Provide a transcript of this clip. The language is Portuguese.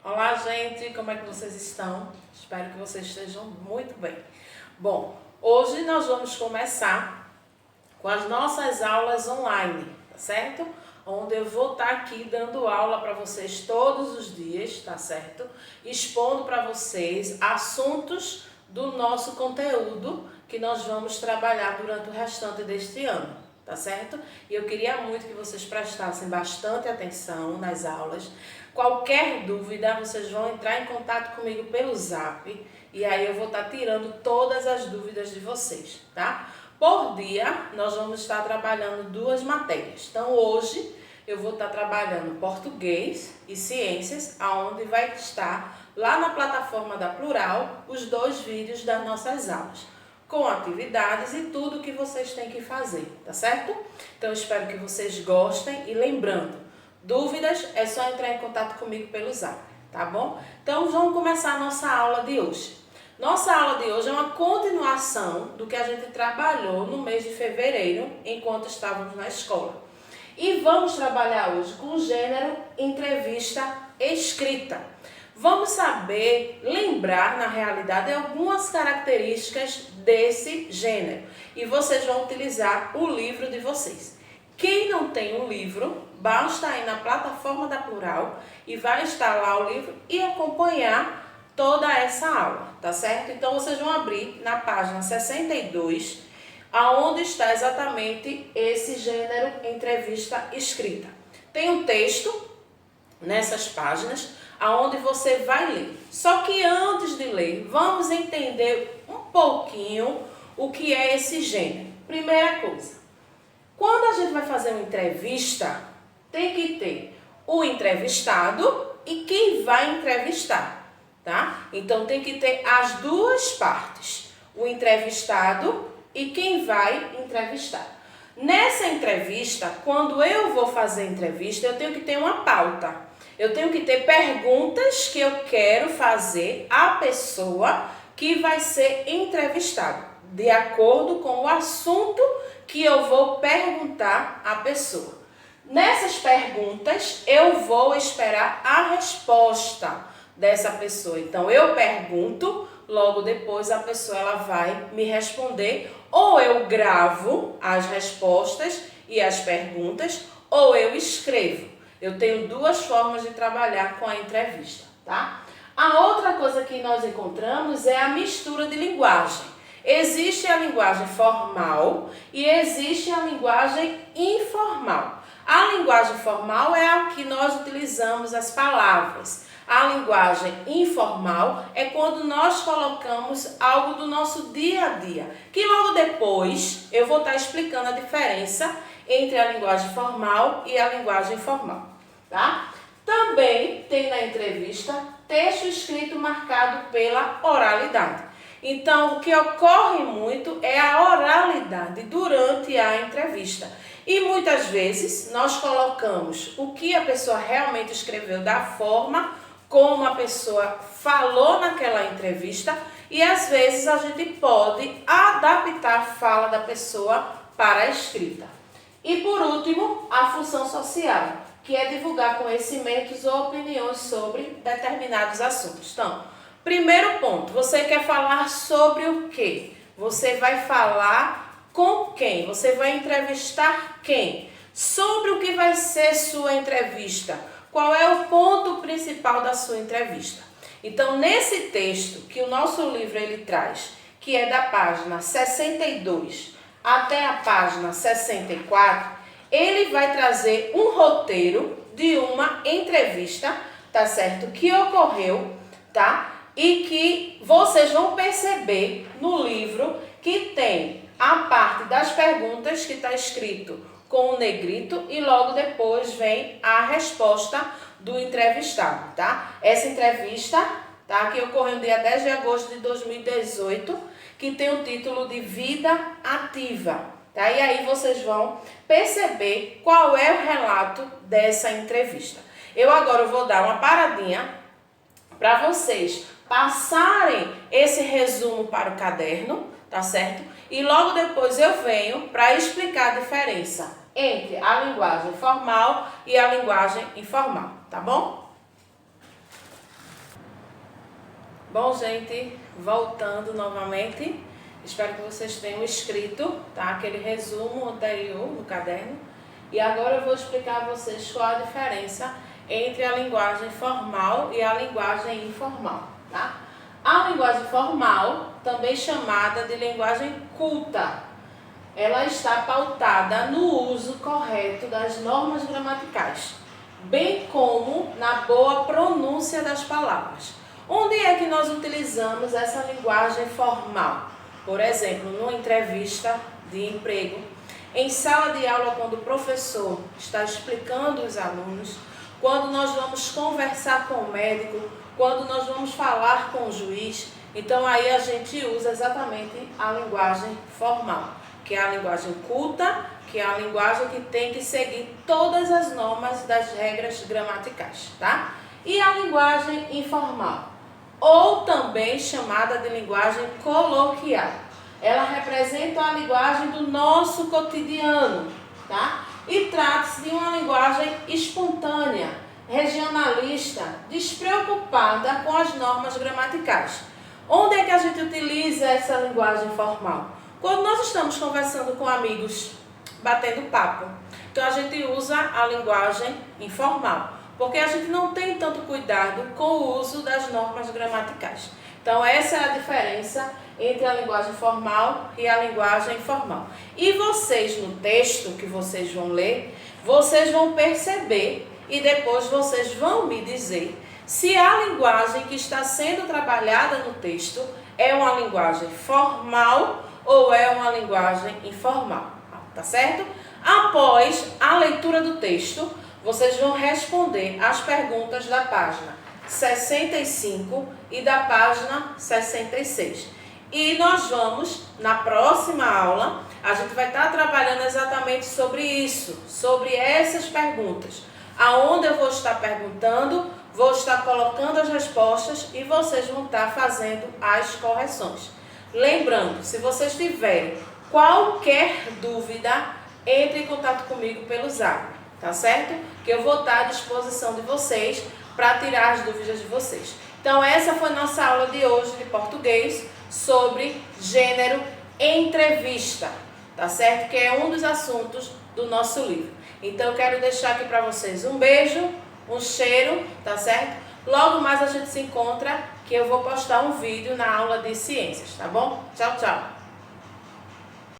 Olá, gente, como é que vocês estão? Espero que vocês estejam muito bem. Bom, hoje nós vamos começar com as nossas aulas online, tá certo? Onde eu vou estar aqui dando aula para vocês todos os dias, tá certo? Expondo para vocês assuntos do nosso conteúdo que nós vamos trabalhar durante o restante deste ano, tá certo? E eu queria muito que vocês prestassem bastante atenção nas aulas. Qualquer dúvida, vocês vão entrar em contato comigo pelo Zap e aí eu vou estar tirando todas as dúvidas de vocês, tá? Por dia, nós vamos estar trabalhando 2 matérias. Então, hoje eu vou estar trabalhando português e ciências, aonde vai estar lá na plataforma da Plural os 2 vídeos das nossas aulas, com atividades e tudo que vocês têm que fazer, tá certo? Então, eu espero que vocês gostem e lembrando, dúvidas é só entrar em contato comigo pelo Zap, tá bom? Então, vamos começar a nossa aula de hoje. Nossa aula de hoje é uma continuação do que a gente trabalhou no mês de fevereiro, enquanto estávamos na escola. E vamos trabalhar hoje com o gênero entrevista escrita. Vamos saber, lembrar na realidade algumas características desse gênero. E vocês vão utilizar o livro de vocês. Quem não tem um livro, basta ir na plataforma da Plural e vai estar lá o livro e acompanhar toda essa aula, tá certo? Então, vocês vão abrir na página 62, aonde está exatamente esse gênero entrevista escrita. Tem um texto nessas páginas, aonde você vai ler. Só que antes de ler, vamos entender um pouquinho o que é esse gênero. Primeira coisa, quando a gente vai fazer uma entrevista, tem que ter o entrevistado e quem vai entrevistar, tá? Então, tem que ter as 2 partes, o entrevistado e quem vai entrevistar. Nessa entrevista, quando eu vou fazer entrevista, eu tenho que ter uma pauta. Eu tenho que ter perguntas que eu quero fazer à pessoa que vai ser entrevistada, de acordo com o assunto que eu vou perguntar à pessoa. Nessas perguntas, eu vou esperar a resposta dessa pessoa. Então, eu pergunto, logo depois a pessoa ela vai me responder, ou eu gravo as respostas e as perguntas, ou eu escrevo. Eu tenho 2 formas de trabalhar com a entrevista, tá? A outra coisa que nós encontramos é a mistura de linguagem. Existe a linguagem formal e existe a linguagem informal. A linguagem formal é a que nós utilizamos as palavras. A linguagem informal é quando nós colocamos algo do nosso dia a dia, que logo depois eu vou estar explicando a diferença entre a linguagem formal e a linguagem informal, tá? Também tem na entrevista texto escrito marcado pela oralidade. Então, o que ocorre muito é a oralidade durante a entrevista. E muitas vezes nós colocamos o que a pessoa realmente escreveu da forma como a pessoa falou naquela entrevista e às vezes a gente pode adaptar a fala da pessoa para a escrita. E por último, a função social, que é divulgar conhecimentos ou opiniões sobre determinados assuntos. Então, primeiro ponto, você quer falar sobre o quê? Você vai falar com quem? Você vai entrevistar quem? Sobre o que vai ser sua entrevista? Qual é o ponto principal da sua entrevista? Então, nesse texto que o nosso livro ele traz, que é da página 62 até a página 64, ele vai trazer um roteiro de uma entrevista, tá certo? Que ocorreu, tá? E que vocês vão perceber no livro que tem a parte das perguntas que está escrito com o negrito e logo depois vem a resposta do entrevistado, tá? Essa entrevista, tá? Que ocorreu no dia 10 de agosto de 2018, que tem o título de Vida Ativa, tá? E aí vocês vão perceber qual é o relato dessa entrevista. Eu agora vou dar uma paradinha para vocês passarem esse resumo para o caderno, tá certo? E logo depois eu venho para explicar a diferença entre a linguagem formal e a linguagem informal, tá bom? Bom, gente, voltando novamente, espero que vocês tenham escrito, tá? Aquele resumo anterior no caderno. E agora eu vou explicar a vocês qual a diferença entre a linguagem formal e a linguagem informal, tá? A linguagem formal, também chamada de linguagem culta, ela está pautada no uso correto das normas gramaticais, bem como na boa pronúncia das palavras. Onde é que nós utilizamos essa linguagem formal? Por exemplo, numa entrevista de emprego, em sala de aula quando o professor está explicando os alunos, quando nós vamos conversar com o médico, quando nós vamos falar com o juiz. Então aí a gente usa exatamente a linguagem formal, que é a linguagem culta, que é a linguagem que tem que seguir todas as normas das regras gramaticais, tá? E a linguagem informal, ou também chamada de linguagem coloquial. Ela representa a linguagem do nosso cotidiano, tá? E trata-se de uma linguagem espontânea, regionalista, despreocupada com as normas gramaticais. Onde é que a gente utiliza essa linguagem formal? Quando nós estamos conversando com amigos, batendo papo. Então a gente usa a linguagem informal, porque a gente não tem tanto cuidado com o uso das normas gramaticais. Então essa é a diferença entre a linguagem formal e a linguagem informal. E vocês, no texto que vocês vão ler, vocês vão perceber e depois vocês vão me dizer se a linguagem que está sendo trabalhada no texto é uma linguagem formal ou é uma linguagem informal, tá certo? Após a leitura do texto, vocês vão responder as perguntas da página 65 e da página 66. E nós vamos, na próxima aula, a gente vai estar trabalhando exatamente sobre isso, sobre essas perguntas. Aonde eu vou estar perguntando, vou estar colocando as respostas e vocês vão estar fazendo as correções. Lembrando, se vocês tiverem qualquer dúvida, entre em contato comigo pelo Zap, tá certo? Que eu vou estar à disposição de vocês para tirar as dúvidas de vocês. Então essa foi nossa aula de hoje de português sobre gênero entrevista, tá certo? Que é um dos assuntos do nosso livro. Então eu quero deixar aqui para vocês um beijo, um cheiro, tá certo? Logo mais a gente se encontra, que eu vou postar um vídeo na aula de ciências, tá bom? Tchau, tchau!